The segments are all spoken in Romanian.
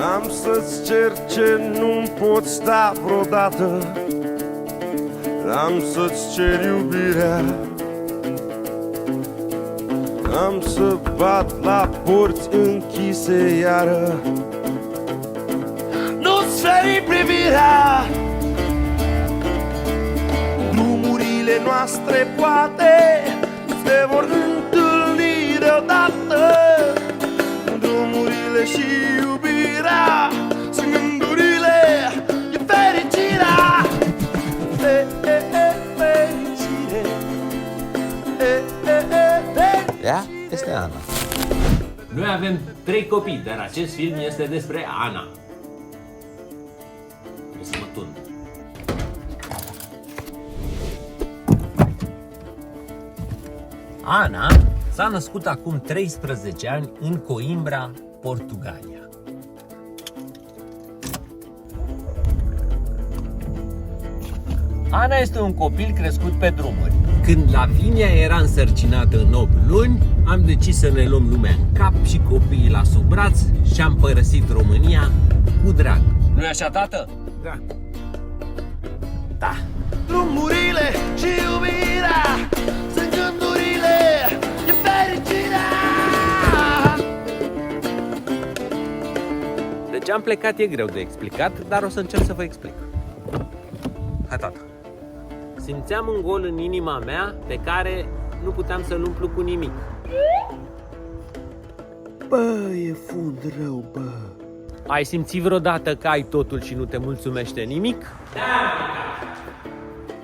Am să-ți cer ce nu-mi poți da vreodată. Am să-ți cer iubirea. Am să bat la porți închise iară. Nu-ți feri privirea. Drumurile noastre poate se vor întâlni deodată. Drumurile și iubirea sunt gândurile, e fericirea. Fericire. Ea este Ana. Noi avem 3 copii, dar acest film este despre Ana. Trebuie să mă tund. Ana s-a născut acum 13 ani în Coimbra, Portugalia. Ana este un copil crescut pe drumuri. Când Lavinia era însărcinată în 8 luni, am decis să ne luăm lumea în cap și copiii la sub braț și am părăsit România cu drag. Nu-i așa, tată? Da. Da. Drumurile și iubirea sunt gândurile, e fericirea. De ce am plecat e greu de explicat, dar o să încerc să vă explic. Hai, tata. Simțeam un gol în inima mea pe care nu puteam să-l umplu cu nimic. Bă, e fund rău, bă. Ai simțit vreodată că ai totul și nu te mulțumește nimic? Da,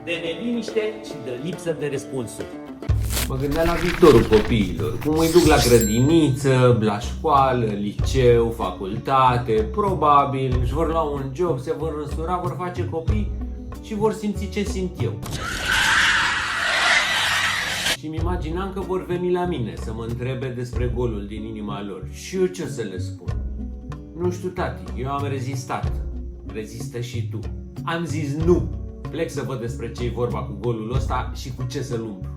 de neliniște și de lipsă de răspunsuri. Mă gândeam la viitorul copiilor, cum îi duc la grădiniță, la școală, liceu, facultate, probabil își vor lua un job, se vor însura, vor face copii și vor simți ce simt eu. Și mi imaginam că vor veni la mine să mă întrebe despre golul din inima lor. Și eu ce să le spun? Nu știu, tati, eu am rezistat. Rezistă și tu. Am zis nu. Plec să văd despre ce e vorba cu golul ăsta și cu ce să-l umplu.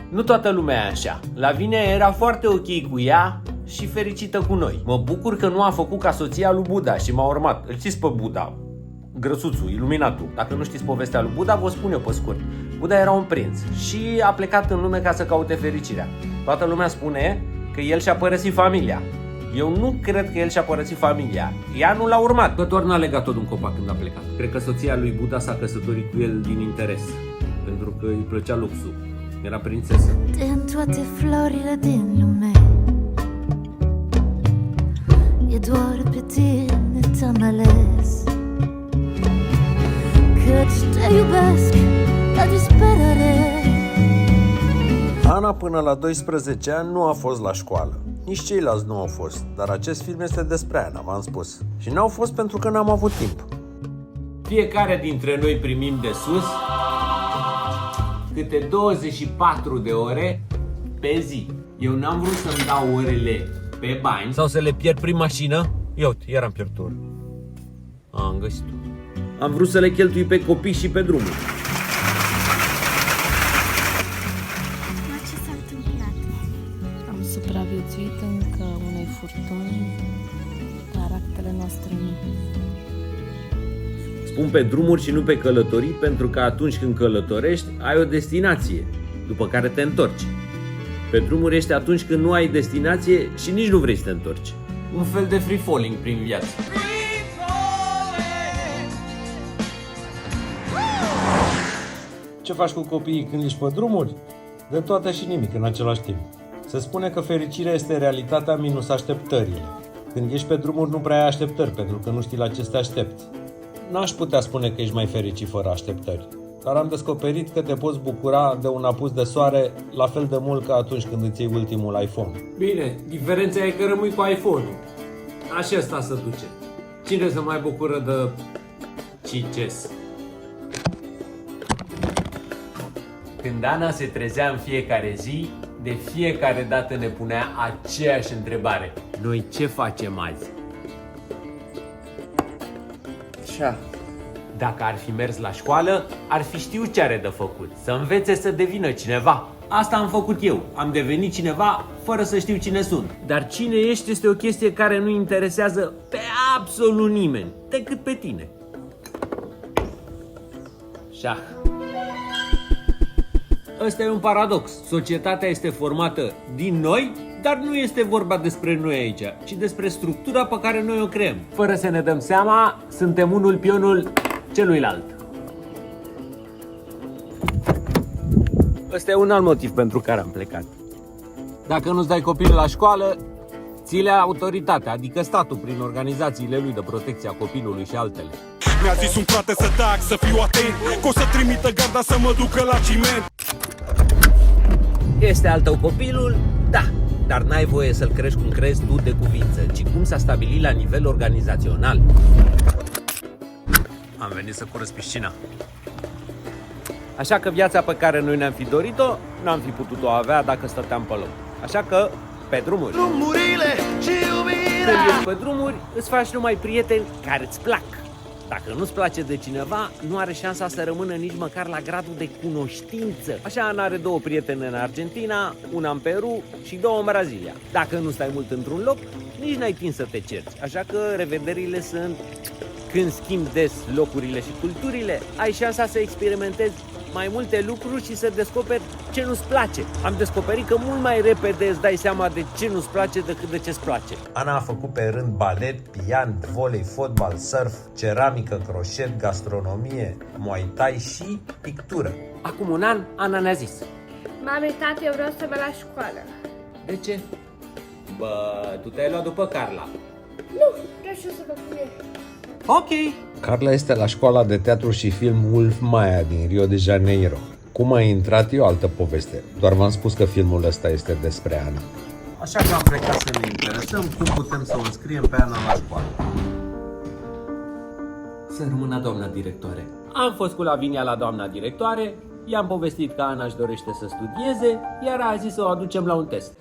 Nu toată lumea e așa. Lavinia era foarte ok cu ea și fericită cu noi. Mă bucur că nu a făcut ca soția lui Buddha și m-a urmat. Îl știți pe Buddha? Grăsuțul, iluminatul. Dacă nu știți povestea lui Buddha, vă spun eu pe scurt. Buddha era un prinț și a plecat în lume ca să caute fericirea. Toată lumea spune că el și-a părăsit familia. Eu nu cred că el și-a părăsit familia. Ea nu l-a urmat. Că doar n-a legat-o de un copac când a plecat. Cred că soția lui Buddha s-a căsătorit cu el din interes. Pentru că îi plăcea luxul. Era prințesă. Din toate florile din lume e doar pe tine te-am ales, căci te iubesc la disperare. Ana până la 12 ani nu a fost la școală. Nici ceilalți nu au fost, dar acest film este despre Ana, v-am spus. Și n-au fost pentru că n-am avut timp. Fiecare dintre noi primim de sus câte 24 de ore pe zi. Eu n-am vrut să-mi dau orele pe bani sau să le pierd prin mașină. Ia uite, iar am pierdut ori. Am găsit-o. Am vrut să le cheltui pe copii și pe drumul. Ce s-a întâmplat? Am supraviețuit încă unei furtuni, dar actele noastre nu. Spun pe drumuri și nu pe călătorii, pentru că atunci când călătorești, ai o destinație, după care te întorci. Pe drumuri ești atunci când nu ai destinație și nici nu vrei să te întorci. Un fel de free falling prin viață. Ce faci cu copiii când ești pe drumuri? De toate și nimic în același timp. Se spune că fericirea este realitatea minus așteptările. Când ești pe drumuri nu prea ai așteptări, pentru că nu știi la ce te aștepți. N-aș putea spune că ești mai fericit fără așteptări, dar am descoperit că te poți bucura de un apus de soare la fel de mult ca atunci când îți iei ultimul iPhone. Bine, diferența e că rămâi cu iPhone-ul. Așa asta se duce. Cine se mai bucură de Cices? Când Ana se trezea în fiecare zi, de fiecare dată ne punea aceeași întrebare. Noi ce facem azi? Așa. Dacă ar fi mers la școală, ar fi știut ce are de făcut. Să învețe să devină cineva. Asta am făcut eu. Am devenit cineva fără să știu cine sunt. Dar cine ești este o chestie care nu interesează pe absolut nimeni, decât pe tine. Șah. Ăsta e un paradox. Societatea este formată din noi, dar nu este vorba despre noi aici, ci despre structura pe care noi o creăm. Fără să ne dăm seama, suntem unul pionul celuilalt. Ăsta e un alt motiv pentru care am plecat. Dacă nu-ți dai copilul la școală, ți-le autoritatea, adică statul prin organizațiile lui de protecție a copilului și altele. Mi-a zis un frate să tac, să fiu atent, că o să trimită garda să mă ducă la ciment. Este al tău copilul? Da, dar n-ai voie să-l crești cum crezi tu de cuvință, ci cum s-a stabilit la nivel organizațional. Am venit să curăț piscina. Așa că viața pe care noi ne-am fi dorit-o, n-am fi putut-o avea dacă stăteam pe loc. Așa că, pe drumuri. Drumurile și iubirea. Când ești pe drumuri, îți faci numai prieteni care îți plac. Dacă nu-ți place de cineva, nu are șansa să rămână nici măcar la gradul de cunoștință. Așa Ana are 2 prietene în Argentina, una în Peru și 2 în Brazilia. Dacă nu stai mult într-un loc, nici n-ai timp să te cerți. Așa că revederile sunt când schimbi des locurile și culturile, ai șansa să experimentezi mai multe lucruri și să descoperi ce nu-ți place. Am descoperit că mult mai repede îți dai seama de ce nu-ți place decât de ce-ți place. Ana a făcut pe rând balet, pian, volei, fotbal, surf, ceramică, croșet, gastronomie, muay thai și pictură. Acum un an, Ana ne-a zis: Mami, tati, eu vreau să merg la școală. de ce? Bă, tu te-ai luat după Carla. Nu, vreau și eu să fac cu el. Ok. Carla este la școala de teatru și film Wolf Maia din Rio de Janeiro. Cum a intrat e o altă poveste. Doar v-am spus că filmul ăsta este despre Ana. Așa că am plecat să ne interesăm cum putem să o înscriem pe Ana la școală. Să rămână doamna directoare. Am fost cu Lavinia la doamna directoare, i-am povestit că Ana își dorește să studieze, iar a zis să o aducem la un test.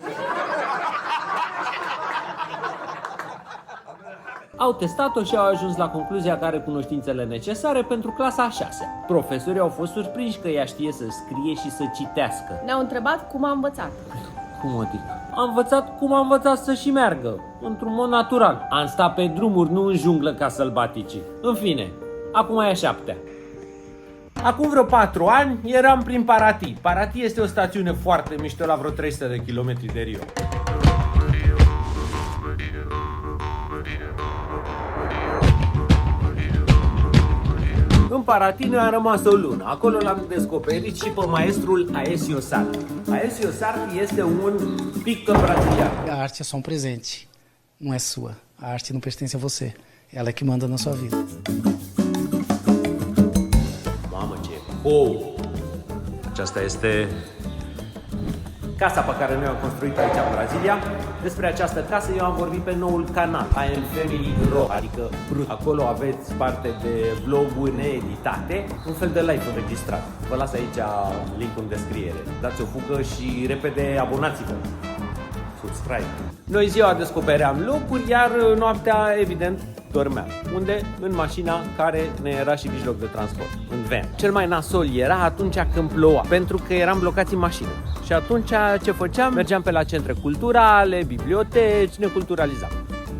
Au testat-o și au ajuns la concluzia că are cunoștințele necesare pentru clasa a 6-a. Profesorii au fost surprinși că ea știe să scrie și să citească. Ne-au întrebat cum a învățat. Cum adică? Am învățat cum am învățat să și meargă, într-un mod natural. Am stat pe drumuri, nu în junglă ca sălbatici. În fine, acum e a 7-a. Acum vreo 4 ani eram prin Paraty. Paraty este o stațiune foarte mișto la vreo 300 de kilometri de Rio. În Paraty noi am rămas o lună. Acolo l-am descoperit și pe maestrul Aécio Sarti. Aécio Sarti este un pictor brazilian. A arte é só presente, não é sua. A arte não pertence a você. Ela é que manda na sua vida. Mamă, ce pou! Aceasta este casa pe care noi am construit aici în Brazilia. Despre această casă eu am vorbit pe noul canal I Am Family Raw, adică brut. Acolo aveți parte de vloguri needitate, un fel de live înregistrat. Vă las aici link-ul în descriere. Dați o fugă și repede abonați-vă. Subscribe. Noi ziua descopeream locuri, iar noaptea, evident, dormeam. Unde? În mașina care ne era și mijloc de transport, în van. Cel mai nasol era atunci când ploua, pentru că eram blocați în mașină. Și atunci ce făceam? Mergeam pe la centre culturale, biblioteci, ne culturalizam.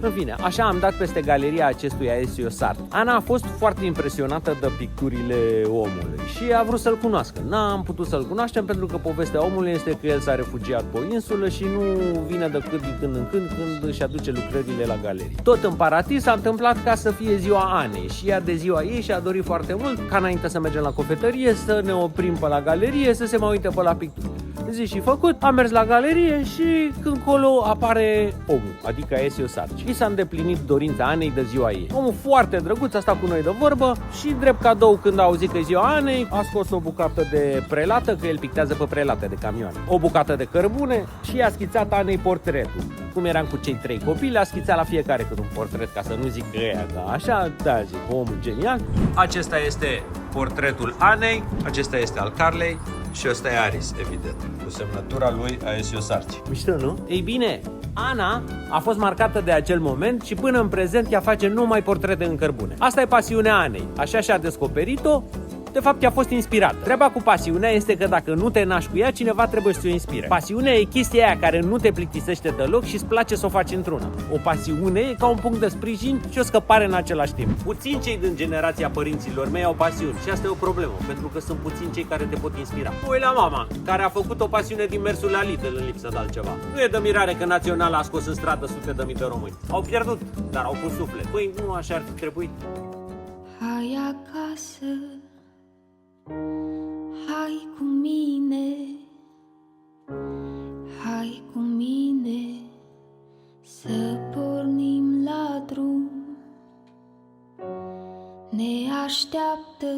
În fine, așa am dat peste galeria acestui Aécio Sarti. Ana a fost foarte impresionată de picturile omului și a vrut să-l cunoască. N-am putut să-l cunoaștem pentru că povestea omului este că el s-a refugiat pe o insulă și nu vine decât din când în când își aduce lucrările la galerie. Tot în Paraty s-a întâmplat ca să fie ziua Anei și ea de ziua ei și-a dorit foarte mult ca înainte să mergem la cofetărie să ne oprim pe la galerie să se mai uite pe la picturi. Zi și făcut, am mers la galerie și când colo apare omul, adică Aécio Sarti. Și s-a îndeplinit dorința Anei de ziua ei. Omul foarte drăguț a stat cu noi de vorbă și drept cadou când a auzit că e ziua Anei, a scos o bucată de prelată, că el pictează pe prelate de camioane. O bucată de cărbune și i-a schițat Anei portretul. Cum eram cu cei 3 copii, le-a schițat la fiecare cât un portret, ca să nu zic că ea, da, așa, da, zic, omul genial. Acesta este portretul Anei, acesta este al Carlei și ăsta e Aris, evident, cu semnătura lui Aécio Sarti. Mișto, nu? Ei bine, Ana a fost marcată de acel moment și până în prezent ea face numai portrete în cărbune. Asta e pasiunea Anei. Așa și-a descoperit-o De fapt, ea a fost inspirată. Treaba cu pasiunea este că dacă nu te naști cu ea, cineva trebuie să o inspire. Pasiunea e chestia aia care nu te plictisește deloc și îți place să o faci într-una. O pasiune e ca un punct de sprijin și o scăpare în același timp. Puțini cei din generația părinților mei au pasiuni și asta e o problemă, pentru că sunt puțini cei care te pot inspira. Ui la mama, care a făcut o pasiune din mersul la Lidl în lipsă de altceva. Nu e de mirare că Național a scos în stradă sute de mii de români. Au pierdut, dar au pus suflet. Păi nu așa ar fi trebuit. Hai acasă, hai cu mine, hai cu mine, să pornim la drum. Ne așteaptă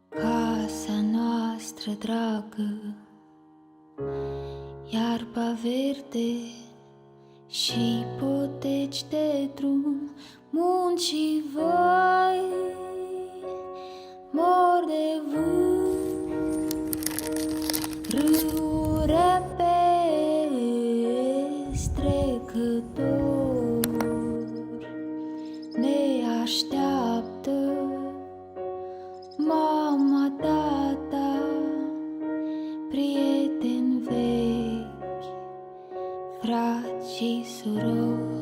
casa noastră dragă, iarba verde și poteci de drum. Muncii voi mor de vânt, râuri repezi trecător, ne așteaptă mama, tata, prieteni vechi, frați și surori.